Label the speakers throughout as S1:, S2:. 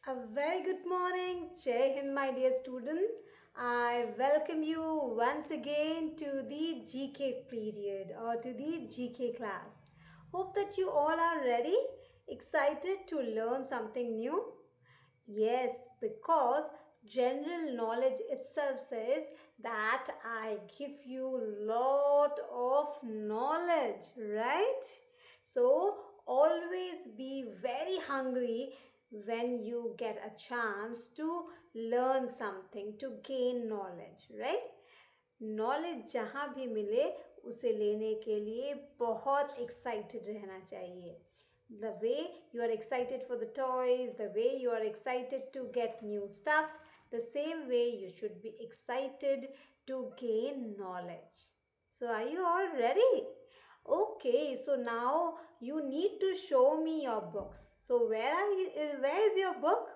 S1: A very good morning, Jai Hind, my dear student. I welcome you once again to the GK period or to the GK class. Hope that you all are ready, excited to learn something new. Yes, because general knowledge itself says that I give you lot of knowledge, right? So always be very hungry when you get a chance to learn something, to gain knowledge, right? Knowledge जहाँ भी मिले उसे लेने के लिए बहुत excited रहना चाहिए. The way you are excited for the toys, the way you are excited to get new stuffs, the same way you should be excited to gain knowledge. So are you all ready? Okay, so now you need to show me your books. So where is your book?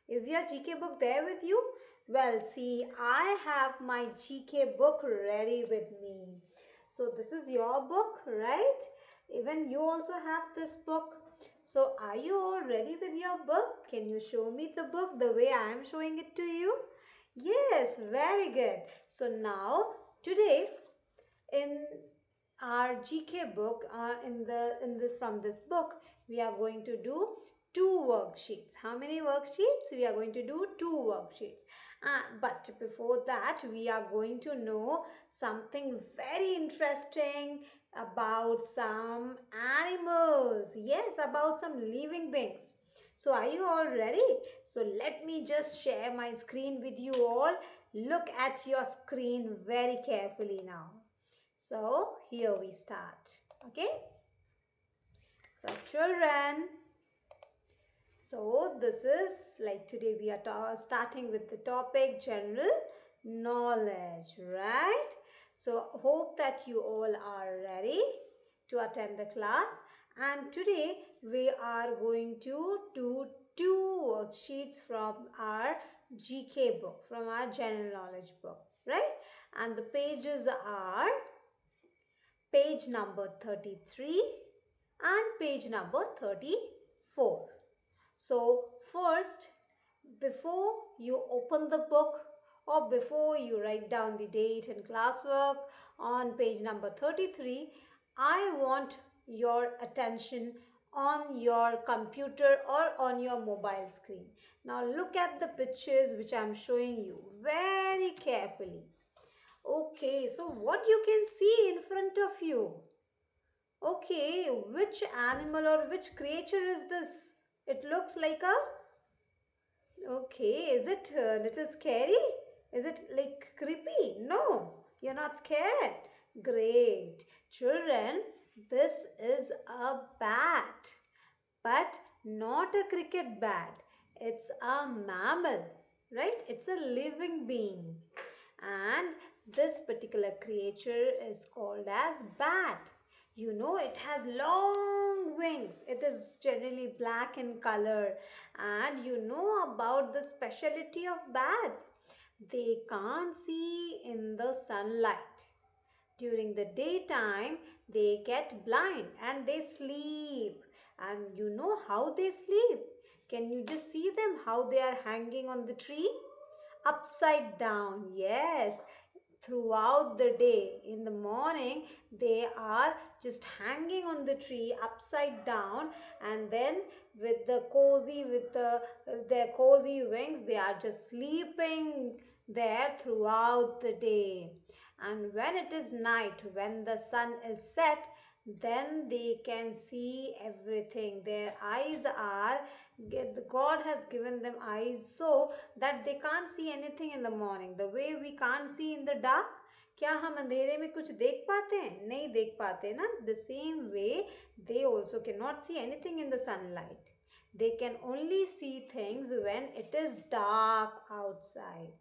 S1: Is your GK book there with you? Well, see, I have my GK book ready with me. So this is your book, right? Even you also have this book. So are you all ready with your book? Can you show me the book the way I am showing it to you? Yes, very good. So now, today, in our GK book, from this book, we are going to do two worksheets. How many worksheets? We are going to do two worksheets. But before that, we are going to know something very interesting about some animals. Yes, about some living beings. So are you all ready? So let me just share my screen with you all. Look at your screen very carefully now. So here we start. Okay. So children, so this is like today we are starting with the topic general knowledge, right? So hope that you all are ready to attend the class, and today we are going to do two worksheets from our GK book, from our general knowledge book, right? And the pages are page number 33 and page number 34. So first, before you open the book or before you write down the date and classwork on page number 33, I want your attention on your computer or on your mobile screen. Now look at the pictures which I am showing you very carefully. Okay, so what you can see in front of you? Okay, which animal or which creature is this? It looks like a... Okay, is it a little scary? Is it like creepy? No, you're not scared. Great. Children, this is a bat, but not a cricket bat. It's a mammal, right? It's a living being. And this particular creature is called as bat. You know, it has long wings. It is generally black in color. And you know about the speciality of bats. They can't see in the sunlight. During the daytime, they get blind and they sleep. And you know how they sleep? Can you just see them how they are hanging on the tree? Upside down, yes. Throughout the day, in the morning, they are just hanging on the tree upside down, and then with their cozy wings, they are just sleeping there throughout the day. And when it is night, when the sun is set, then they can see everything. Their eyes are, God has given them eyes so that they can't see anything in the morning. The way we can't see in the dark, क्या हम अंधेरे में कुछ देख पाते हैं? नहीं देख पाते ना. The same way they also cannot see anything in the sunlight. They can only see things when it is dark outside.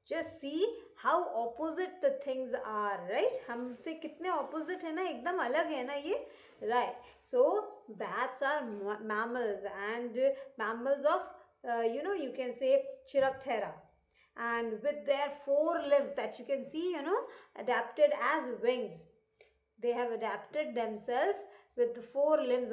S1: Just see how opposite the things are, right? हमसे कितने opposite है ना, एकदम अलग है ना ये, right? So bats are mammals, and mammals of you can say Chiroptera, and with their four limbs that you can see, adapted as wings. They have adapted themselves with the four limbs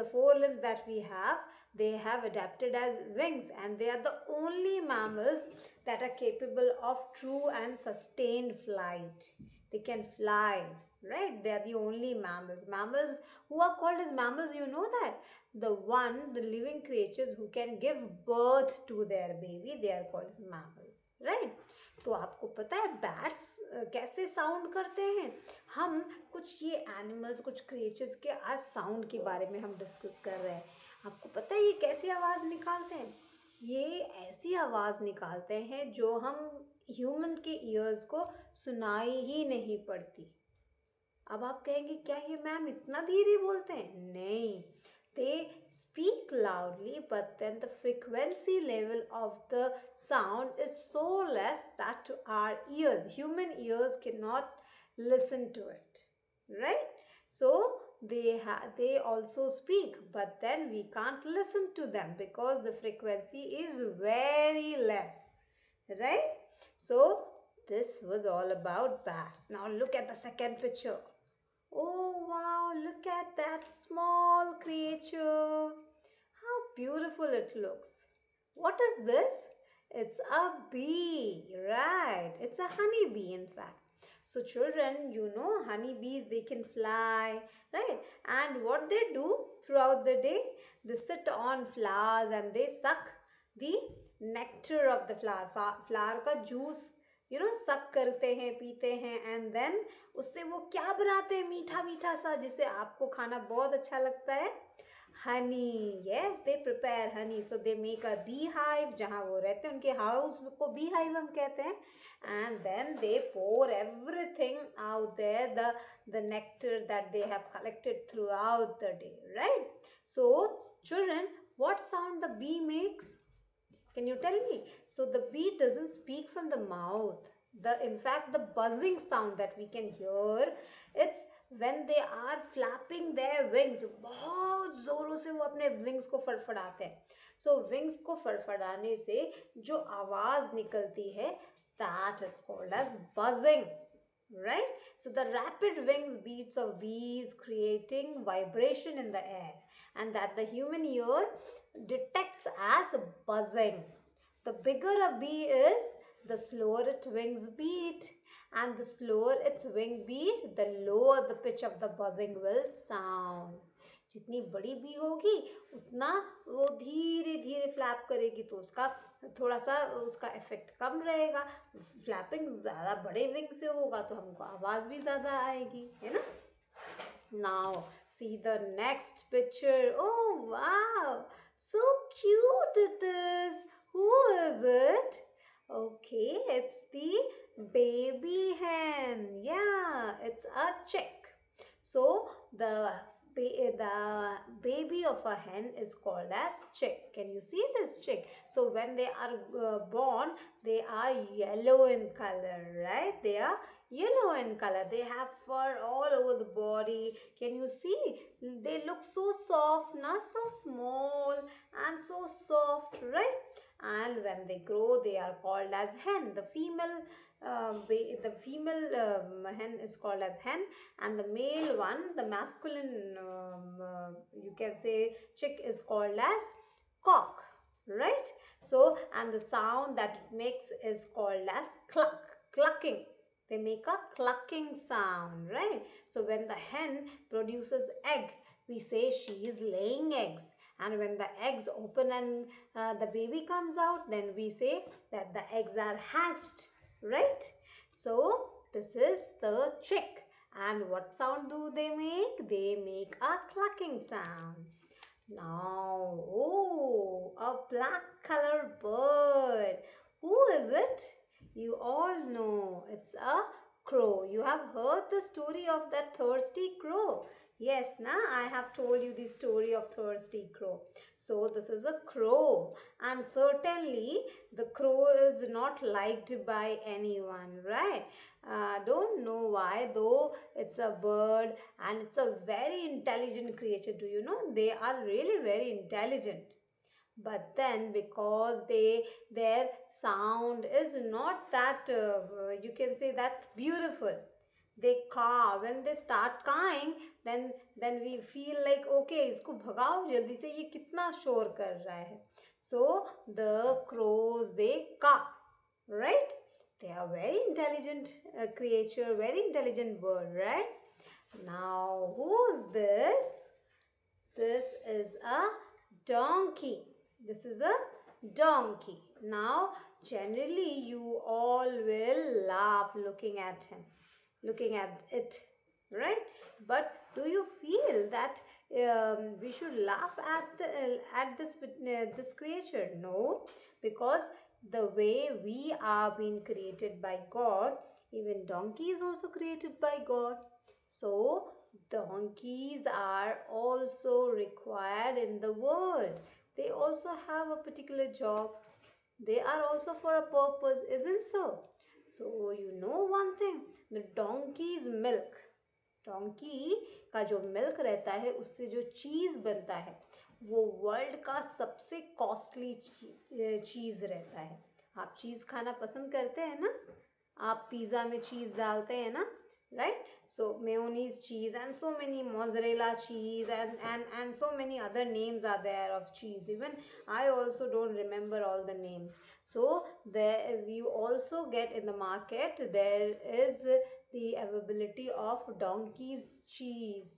S1: that we have. they have adapted as wings, and they are the only mammals that are capable of true and sustained flight. They can fly, right? They are the only mammals. Mammals who are called as mammals, you know that? The living creatures who can give birth to their baby, they are called as mammals, right? तो आपको पता है bats कैसे sound करते हैं? हम कुछ ये एनिमल्स, कुछ क्रिएचर्स के आज साउंड के बारे में हम डिस्कस कर रहे हैं। आपको पता है ये कैसी आवाज निकालते हैं? ये ऐसी आवाज निकालते हैं जो हम ह्यूमन के ईयर्स को सुनाई ही नहीं पड़ती। अब आप कहेंगे क्या ये मैम इतना धीरे बोलते हैं? नहीं, they speak loudly, but then the frequency level of the sound is so less that to our ears, human ears cannot listen to it, right? So they also speak, but then we can't listen to them because the frequency is very less, right? So this was all about bats. Now look at the second picture. Oh wow, look at that small creature. How beautiful it looks. What is this? It's a bee, right? It's a honeybee, in fact. So children, you know honeybees, they can fly, right? And what they do throughout the day, they sit on flowers and they suck the nectar of the flower. Flower का juice, you know, suck करते हैं, पीते हैं, and then उससे वो क्या बनाते हैं मीठा मीठा सा, जिसे आपको खाना बहुत अच्छा लगता है? Honey. Yes, they prepare Honey. So they make a bee hive, जहाँ वो रहते हैं उनके हाउस को बी हाइव हम कहते हैं. And then they pour everything out there, the nectar that they have collected throughout the day, right? So children, what sound the bee makes? Can you tell me? So the bee doesn't speak from the mouth. In fact, the buzzing sound that we can hear, it's when they are flapping their wings. बहुत जोरों से वो अपने wings को फड़फड़ाते हैं. So wings को फड़फड़ाने से जो आवाज निकलती है, that is called as buzzing, right? So the rapid wings beats of bees creating vibration in the air, and that the human ear detects as buzzing. The bigger a bee is, the slower its wings beat, and the slower its wing beat, the lower the pitch of the buzzing will sound. जितनी बड़ी B होगी उतना वो धीरे धीरे flap करेगी, तो उसका थोड़ा सा उसका इफेक्ट कम रहेगा. फ्लैपिंग ज्यादा बड़े विंग से होगा तो हमको आवाज भी ज्यादा आएगी, है ना? Now see the next picture. Oh wow, so cute it is. Who is it? Okay, it's the baby hen. Yeah, it's a chick. So the baby of a hen is called as chick. Can you see this chick? So when they are born, they are yellow in color, right? They are yellow in color. They have fur all over the body. Can you see? They look so soft, not so small and so soft, right? And when they grow, they are called as hen. The female hen is called as hen, and the male one, the masculine, you can say chick, is called as cock, right? So, and the sound that it makes is called as clucking. They make a clucking sound, right? So when the hen produces egg, we say she is laying eggs. And when the eggs open and the baby comes out, then we say that the eggs are hatched, right? So this is the chick. And what sound do they make? They make a clucking sound. Now, oh, a black colored bird. Who is it? You all know it's a crow. You have heard the story of that thirsty crow. Yes, now I have told you the story of thirsty crow. So this is a crow, and certainly the crow is not liked by anyone, right? Don't know why, though it's a bird and it's a very intelligent creature. Do you know? They are really very intelligent. But then because their sound is not that you can say that beautiful, they caw. When they start cawing, then we feel like okay, इसको भगाओ जल्दी से, ये कितना शोर कर रहा है. So the crows, they caw, right? They are very intelligent creature, very intelligent bird, right? Now who's this? This is a donkey. This is a donkey. Now generally you all will laugh looking at him, looking at it, right? But do you feel that we should laugh at this creature? No, because the way we are being created by God, even donkey is also created by God. So donkeys are also required in the world. They also have a particular job. They are also for a purpose, isn't so? So you know one thing, the donkey's milk, donkey का जो milk रहता है उससे जो चीज बनता है वो वर्ल्ड का सबसे कॉस्टली चीज रहता है. आप चीज खाना पसंद करते हैं ना? आप पिज्जा में चीज डालते हैं ना, right? So mayonnaise cheese and so many mozzarella cheese and so many other names are there of cheese. Even I also don't remember all the names. So there you also get in the market, there is the availability of donkey's cheese,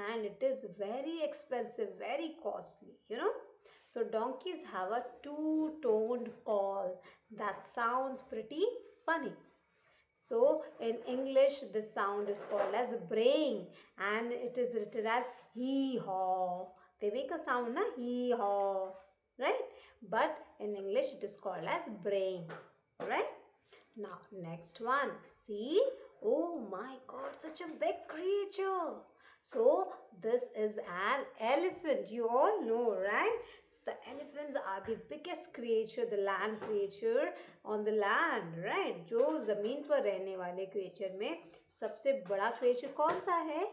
S1: and it is very expensive, very costly, you know. So donkeys have a two-toned call that sounds pretty funny. So in English, this sound is called as braying, and it is written as hee-haw. They make a sound, na, hee-haw, right? But in English, it is called as braying, right? Now, next one. See? Oh my God, such a big creature. So, this is an elephant. You all know, right? So, the elephants are the biggest creature, the land creature on the land, right? जो जमीन पर रहने वाले creature में सबसे बड़ा creature कौन सा है?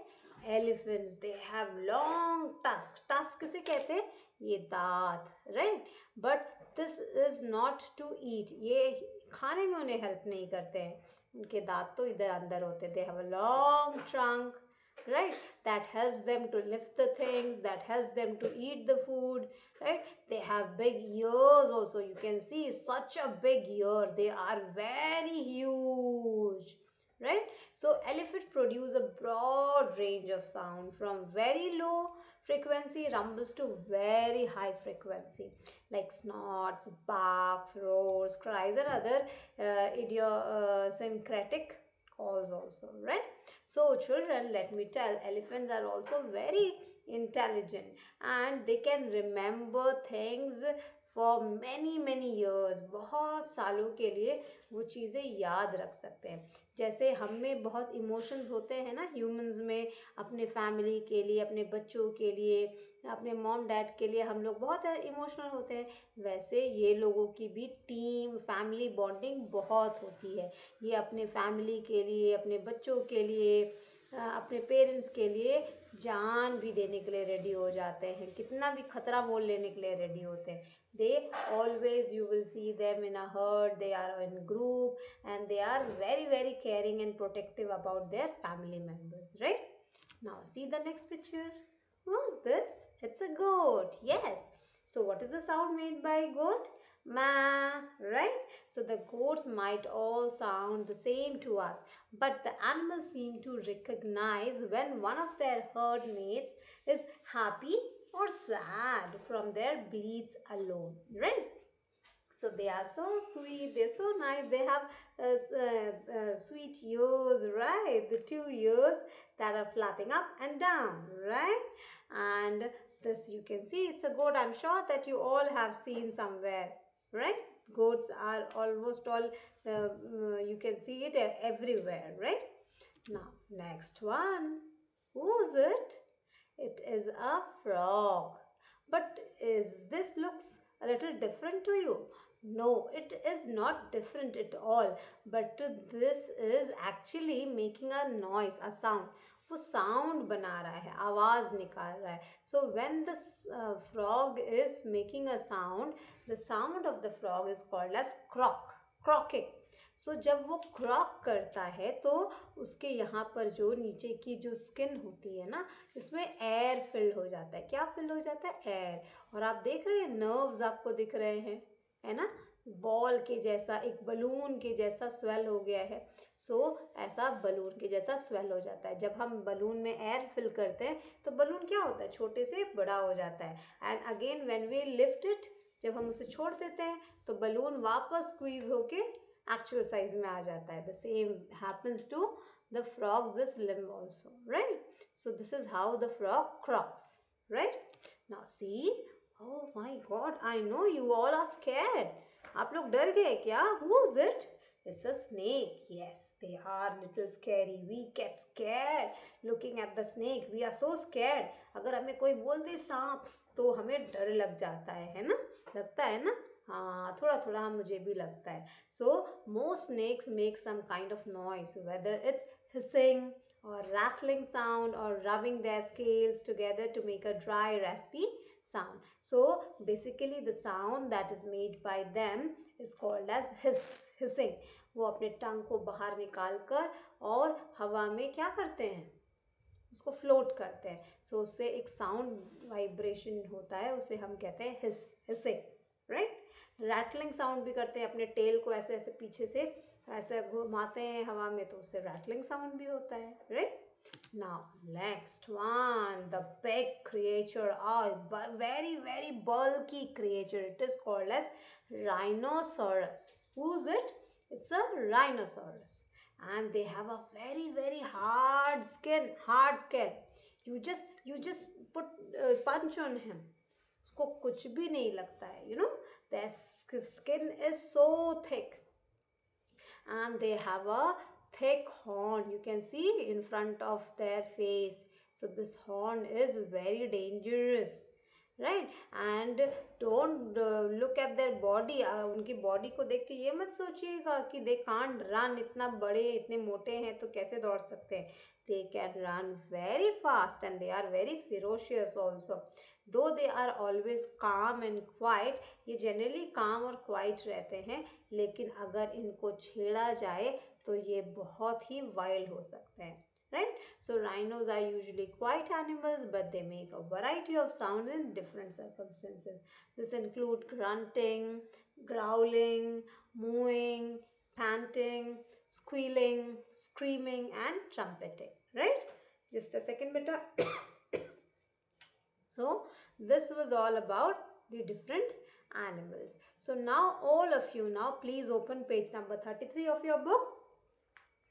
S1: Elephants. They have long tusks. Tusk किसे कहते हैं? ये दांत, right? But this is not to eat. ये खाने में उन्हें हेल्प नहीं करते हैं. उनके दांत तो इधर अंदर होते हैं. They have a long trunk, right? That helps them to lift the things, that helps them to eat the food, right? They have big ears also. You can see such a big ear. They are very huge, right? So elephant produce a broad range of sound from very low frequency rumbles to very high frequency, like snorts, barks, roars, cries, and other idiosyncratic calls also, right? So children, let me tell, elephants are also very intelligent and they can remember things for many years. बहुत सालों के लिए वो चीज़ें याद रख सकते हैं. जैसे हम में बहुत इमोशंस होते हैं ना ह्यूमंस में, अपने फैमिली के लिए, अपने बच्चों के लिए, अपने मॉम डैड के लिए हम लोग बहुत इमोशनल होते हैं, वैसे ये लोगों की भी टीम फैमिली बॉन्डिंग बहुत होती है. ये अपने फैमिली के लिए, अपने बच्चों के लिए, अपने पेरेंट्स के लिए जान भी देने के लिए रेडी हो जाते हैं, कितना भी खतरा मोल लेने के लिए रेडी होते हैं. They always, you will see them in a herd, they are in group, and they are very caring and protective about their family members, right? Now see the next picture. What's this? It's a goat. Yes. So what is the sound made by goat? Ma, right? So the goats might all sound the same to us, but the animals seem to recognize when one of their herd mates is happy or sad from their bleats alone, right? So they are so sweet, they're so nice, they have sweet ears, right? The two ears that are flapping up and down, right? And this you can see, it's a goat. I'm sure that you all have seen somewhere, right? Goats are almost all, you can see it everywhere, right? Now, next one. Who's it? It is a frog. But is this looks a little different to you? No, it is not different at all. But this is actually making a noise, a sound. वो sound बना रहा है, आवाज निकाल रहा है. So when the frog is making a sound, the sound of the frog is called as croak, croaking. सो जब वो क्रॉक करता है तो उसके यहाँ पर जो नीचे की जो स्किन होती है ना, इसमें एयर फिल हो जाता है। क्या फिल हो जाता है? एयर। और आप देख रहे हैं नर्व्स आपको दिख रहे हैं, है ना, बॉल के जैसा, एक बलून के जैसा स्वेल हो गया है। सो ऐसा बलून के जैसा स्वेल हो जाता है। जब हम बलून में एयर फिल करते हैं तो बलून क्या होता है? छोटे से बड़ा हो जाता है। And again when we lift it, जब हम उसे छोड़ देते हैं तो बलून वापस स्क्वीज होके एक्चुअल साइज में आ जाता है। The same happens to the frog this limb also, right? So this is how the frog croaks, right? Now see, oh my god, I know you all are scared. आप लोग डर गए क्या? Who is it? It's a snake. Yes, they are little scary. We get scared looking at the snake. We are so scared. अगर हमें कोई बोल दे सांप तो हमें डर लग जाता है ना? लगता है ना? हाँ, थोड़ा थोड़ा हम मुझे भी लगता है. So most snakes make some kind of noise, whether it's hissing or rattling sound or rubbing their scales together to make a dry, raspy sound. So basically the sound that is made by them is called as hissing. वो अपने टंग को बाहर निकाल कर और हवा में क्या करते हैं? उसको फ्लोट करते हैं. सो उससे एक साउंड वाइब्रेशन होता है, उसे हम कहते हैं हिसिंग, राइट? रैटलिंग साउंड भी करते हैं, अपने टेल को ऐसे ऐसे पीछे से ऐसे घुमाते हैं हवा में तो उससे रैटलिंग साउंड भी होता है, right? Now next one, the big creature, very bulky creature. It is called as rhinoceros. Who's it? It's a rhinoceros, and they have a very hard skin. You just put punch on him. उसको कुछ भी नहीं लगता है. You know, their skin is so thick, and they have a thick horn. You can see in front of their face. So this horn is very dangerous, right? And don't look at their body. उनकी body को देख के ये मत सोचिएगा कि they can't run. इतना बड़े इतने मोटे हैं तो कैसे दौड़ सकते हैं? They can run very fast and they are very ferocious also. Though they are always calm and quiet, ये generally calm और quiet रहते हैं, लेकिन अगर इनको छेड़ा जाए तो ये बहुत ही wild हो सकते हैं, right? So rhinos are usually quiet animals, but they make a variety of sounds in different circumstances. This include grunting, growling, mooing, panting, squealing, screaming, and trumpeting, right? Just a second, beta. So this was all about the different animals. So now all of you, now please open page number 33 of your book.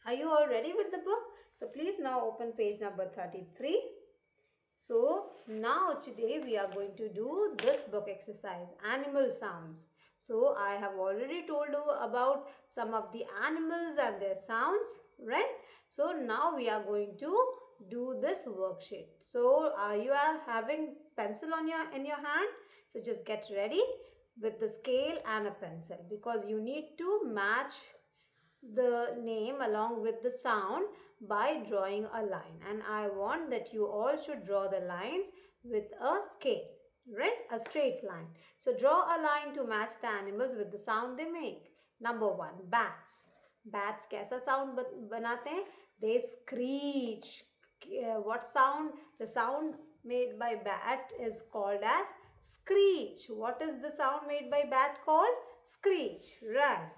S1: Are you all ready with the book? So please now open page number 33. So now today we are going to do this book exercise, animal sounds. So I have already told you about some of the animals and their sounds, right? So now we are going to do this worksheet. So you are having pencil in your hand. So just get ready with the scale and a pencil, because you need to match the name along with the sound by drawing a line, and I want that you all should draw the lines with a scale, right? A straight line. So draw a line to match the animals with the sound they make. Number 1, bats. Bats कैसा sound बनाते हैं? They screech. What sound? The sound made by bat is called as screech. What is the sound made by bat called? Screech, right?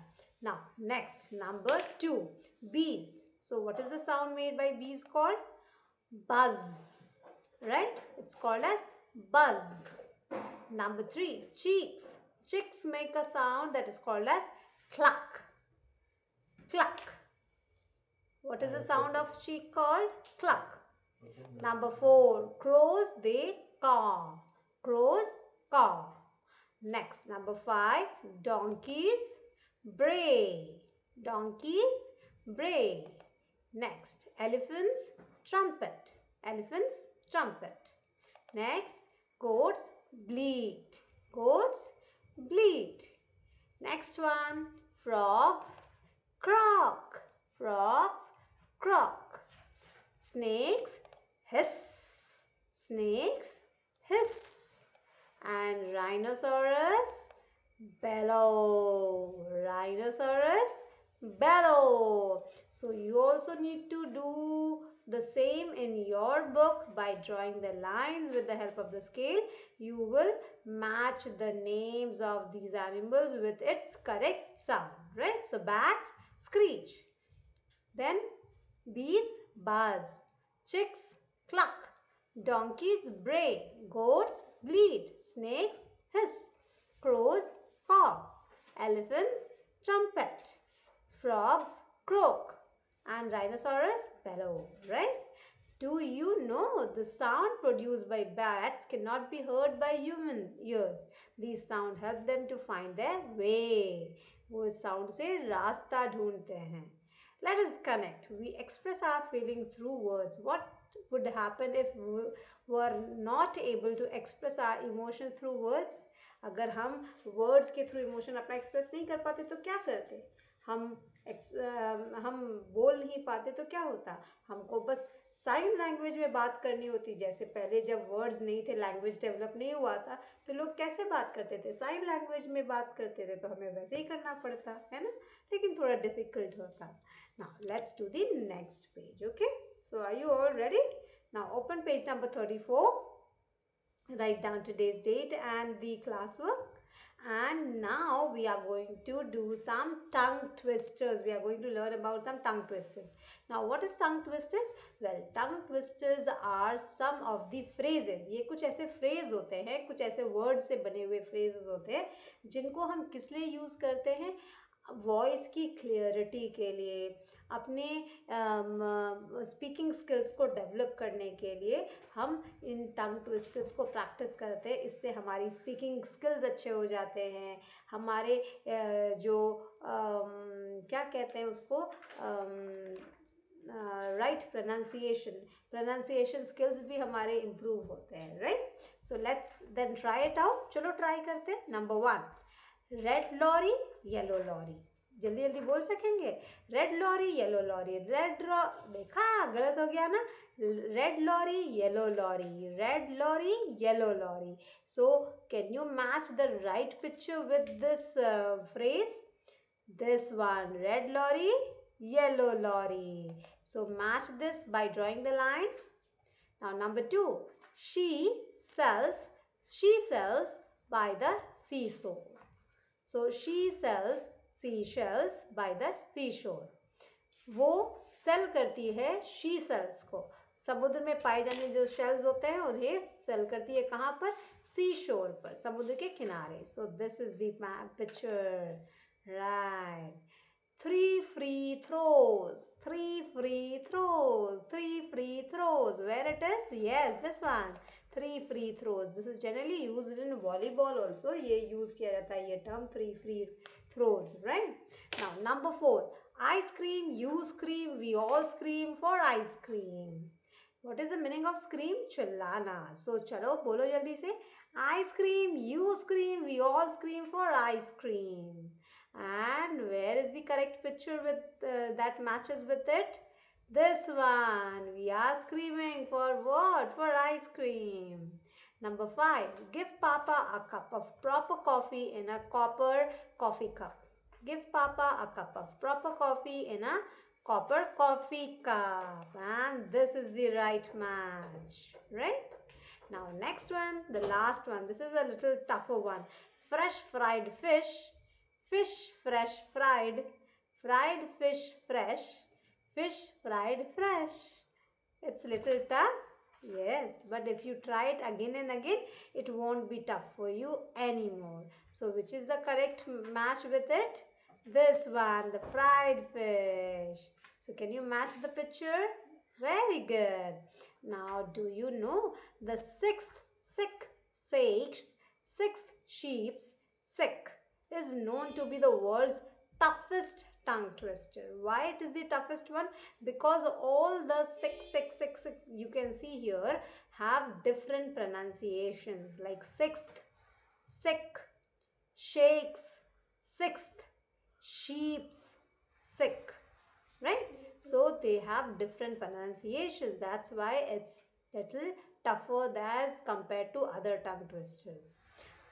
S1: Now, next, number 2, bees. So, what is the sound made by bees called? Buzz, right? It's called as buzz. Number 3, chicks. Chicks make a sound that is called as cluck. Cluck. What is the sound of chick called? Cluck. Number 4, crows, they caw. Crows caw. Next, number 5, donkeys bray. Donkeys bray. Next, elephants trumpet. Elephants trumpet. Next, goats bleat. Goats bleat. Next one, frogs croak. Frogs croak. Snakes hiss. Snakes hiss. And rhinoceros bellow. Rhinoceros bellow. So you also need to do the same in your book by drawing the lines with the help of the scale. You will match the names of these animals with its correct sound, right? So bats screech, then bees buzz, chicks cluck, donkeys bray, goats bleat, snakes hiss, crows caw, elephants trumpet, frogs croak, and rhinoceros bellow, right? Do you know the sound produced by bats cannot be heard by human ears? These sound help them to find their way. वो sound से रास्ता ढूंढते हैं. Let us connect. We express our feelings through words. What would happen if we were not able to express our emotions through words? अगर हम words के through emotion अपना express नहीं कर पाते तो क्या करते? हम बोल नहीं पाते तो क्या होता? हमको बस साइन लैंग्वेज में बात करनी होती. जैसे पहले जब वर्ड्स नहीं थे, लैंग्वेज डेवलप नहीं हुआ था, तो लोग कैसे बात करते थे? साइन लैंग्वेज में बात करते थे. तो हमें वैसे ही करना पड़ता है ना, लेकिन थोड़ा डिफिकल्ट होता. Now let's do the next page. Okay, so are you all ready? Now open page number 34. Write down today's date and the classwork. And now we are going to do some tongue twisters. We are going to learn about some tongue twisters. Now what is tongue twisters? Well, tongue twisters are some of the phrases. ये कुछ ऐसे phrase होते हैं, कुछ ऐसे words से बने हुए phrases होते हैं जिनको हम किस लिए use करते हैं? वॉइस की क्लियरिटी के लिए, अपने स्पीकिंग स्किल्स को डेवलप करने के लिए हम इन टंग ट्विस्टर्स को प्रैक्टिस करते हैं. इससे हमारी स्पीकिंग स्किल्स अच्छे हो जाते हैं. हमारे जो क्या कहते हैं उसको, राइट प्रोनाउंसिएशन स्किल्स भी हमारे इम्प्रूव होते हैं, right. So let's then try it out. चलो ट्राई करते हैं. Number 1, red lorry yellow lorry. जल्दी जल्दी बोल सकेंगे? Red lorry yellow lorry. देखा, गलत हो गया ना. Red lorry yellow lorry, red lorry yellow lorry. So can you match the right picture with this phrase? This one, red lorry, yellow lorry. So match this by drawing the line. Now number 2, she sells by the seashore. So she sells seashells by the seashore. वो cell करती है she sales को. समुद्र में पाए जाने जो shells होते हैं उन्हें सेल करती है. कहाँ पर? सी शोर पर, समुद्र के किनारे. सो this is the picture, right. Three free throws, three free throws, three free throws. Where it is? Yes, this one. Three free throws. This is generally used in volleyball also. ये use किया जाता है ये term, three free throws, right? Now number 4, ice cream, you scream, we all scream for ice cream. What is the meaning of scream? चिल्लाना. So चलो बोलो जल्दी से. Ice cream, you scream, we all scream for ice cream. And where is the correct picture with that matches with it? This one. We are screaming for what? For ice cream. Number 5, give Papa a cup of proper coffee in a copper coffee cup. Give Papa a cup of proper coffee in a copper coffee cup. And this is the right match, right? Now next one, the last one. This is a little tougher one. Fresh fried fish, fish fresh fried, fried fish fresh, fish fried fresh. It's little tough. Yes, but if you try it again and again, it won't be tough for you anymore. So which is the correct match with it? This one, the fried fish. So can you match the picture? Very good. Now do you know the sixth sheep's sick is known to be the world's toughest tongue twister. Why it is the toughest one? Because all the six you can see here have different pronunciations, like sixth, sick, shakes, sixth, sheep's, sick, right? So they have different pronunciations. That's why it's little tougher as compared to other tongue twisters.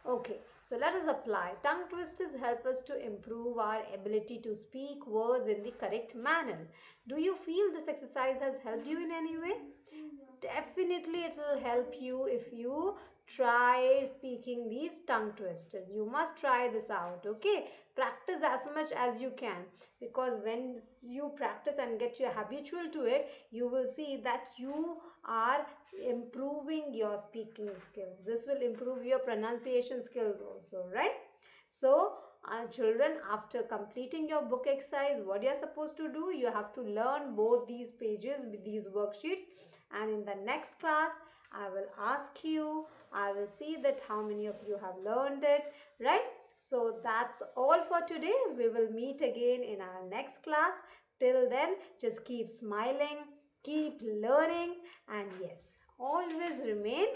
S1: Okay, So let us apply. Tongue twisters help us to improve our ability to speak words in the correct manner. Do you feel this exercise has helped you in any way? Definitely it will help you if you try speaking these tongue twisters. You must try this out, okay? Practice as much as you can, because when you practice and get you habitual to it, you will see that you are improving your speaking skills. This will improve your pronunciation skills also, right? So children, after completing your book exercise, what you're supposed to do, you have to learn both these pages with these worksheets, and in the next class I will ask you, I will see that how many of you have learned it, right? So that's all for today. We will meet again in our next class. Till then, just keep smiling, keep learning, and yes, always remain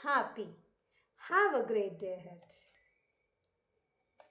S1: happy. Have a great day ahead.